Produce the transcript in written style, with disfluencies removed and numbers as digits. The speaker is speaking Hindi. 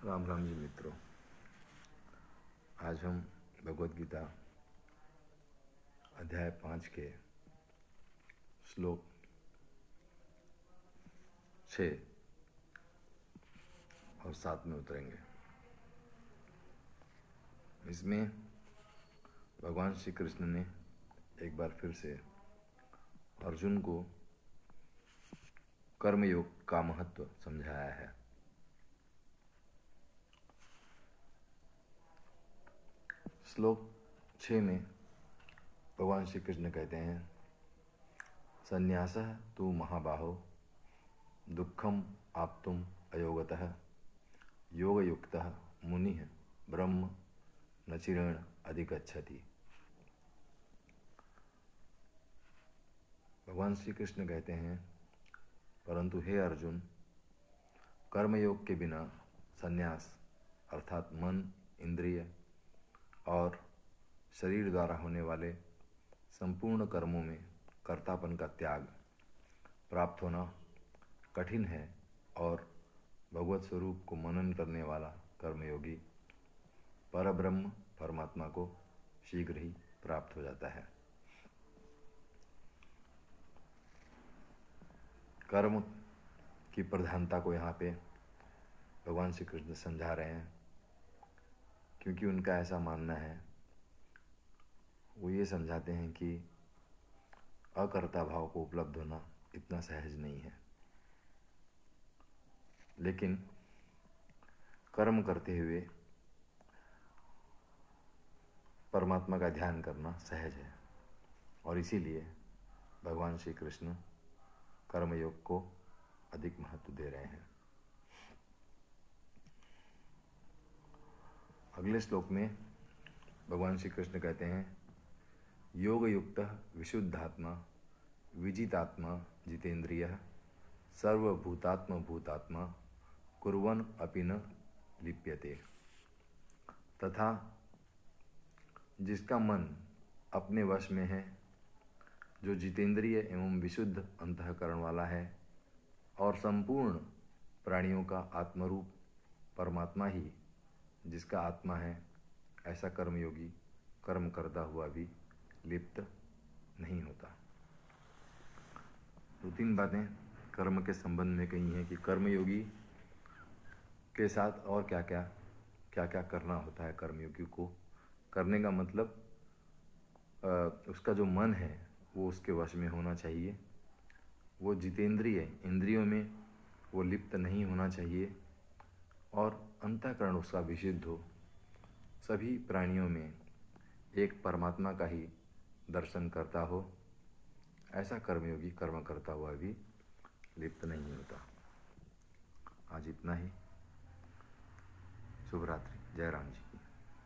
राम राम जी मित्रों, आज हम भगवद गीता अध्याय 5 के श्लोक 6 और 7 में उतरेंगे। इसमें भगवान श्री कृष्ण ने एक बार फिर से अर्जुन को कर्मयोग का महत्व समझाया है। श्लोक 6 में भगवान श्री कृष्ण कहते हैं, संन्यासः तु महाबाहो दुःखम आप्तुम अयोगतः योगयुक्तः मुनिः ब्रह्म न चिरेण अधिगच्छति। भगवान श्री कृष्ण कहते हैं, परंतु हे अर्जुन, कर्मयोग के बिना संन्यास अर्थात मन, इंद्रिय और शरीर द्वारा होने वाले संपूर्ण कर्मों में कर्तापन का त्याग प्राप्त होना कठिन है और भगवत स्वरूप को मनन करने वाला कर्मयोगी परब्रह्म परमात्मा को शीघ्र ही प्राप्त हो जाता है। कर्म की प्रधानता को यहाँ पे भगवान श्री कृष्ण समझा रहे हैं, क्योंकि उनका ऐसा मानना है। वो ये समझाते हैं कि अकर्ता भाव को उपलब्ध होना इतना सहज नहीं है, लेकिन कर्म करते हुए परमात्मा का ध्यान करना सहज है, और इसीलिए भगवान श्री कृष्ण कर्मयोग को अधिक महत्व दे रहे हैं। अगले श्लोक में भगवान श्री कृष्ण कहते हैं, योग युक्त विशुद्धात्मा विजितात्मा जितेंद्रियः सर्वभूतात्म भूतात्मा कुर्वन् अपि न लिप्यते। तथा जिसका मन अपने वश में है, जो जितेंद्रिय एवं विशुद्ध अंतःकरण वाला है और संपूर्ण प्राणियों का आत्मरूप परमात्मा ही जिसका आत्मा है, ऐसा कर्मयोगी कर्म करता हुआ भी लिप्त नहीं होता। 2-3 बातें कर्म के संबंध में कही हैं कि कर्मयोगी के साथ और क्या क्या करना होता है। कर्मयोगी को करने का मतलब उसका जो मन है वो उसके वश में होना चाहिए, वो जितेंद्रिय इंद्रियों में वो लिप्त नहीं होना चाहिए, और अंतःकरण उसका विशुद्ध हो, सभी प्राणियों में एक परमात्मा का ही दर्शन करता हो। ऐसा कर्मयोगी कर्म करता हुआ भी लिप्त नहीं होता। आज इतना ही। शुभ रात्रि। जय राम जी।